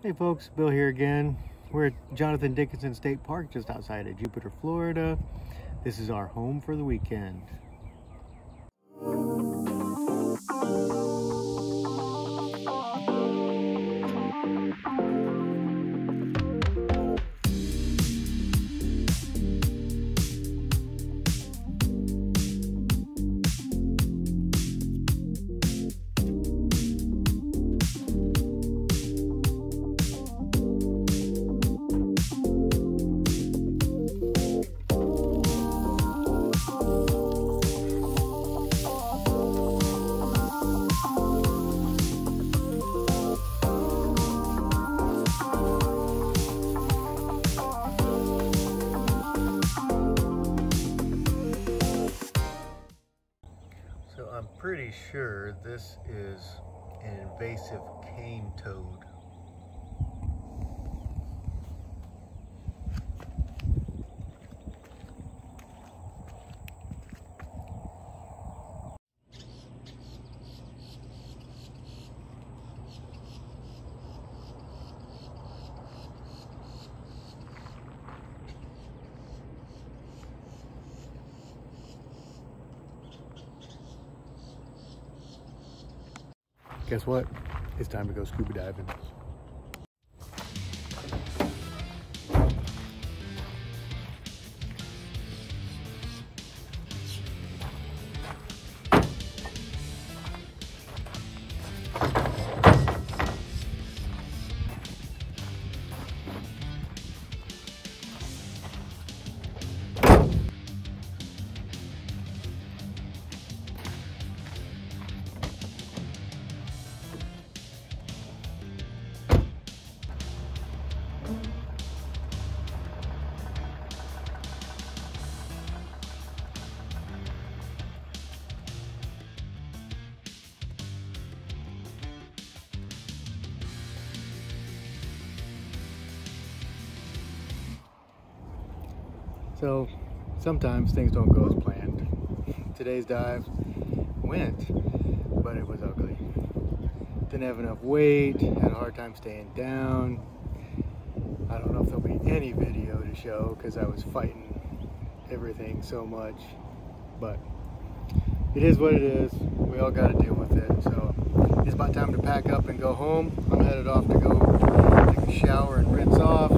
Hey folks, Bill here again. We're at Jonathan Dickinson State Park just outside of Jupiter, Florida. This is our home for the weekend. So I'm pretty sure this is an invasive cane toad. Guess what? It's time to go scuba diving. So sometimes things don't go as planned. Today's dive went, but it was ugly. Didn't have enough weight, had a hard time staying down. I don't know if there'll be any video to show because I was fighting everything so much, but it is what it is. We all got to deal with it. So it's about time to pack up and go home. I'm headed off to go take a shower and rinse off.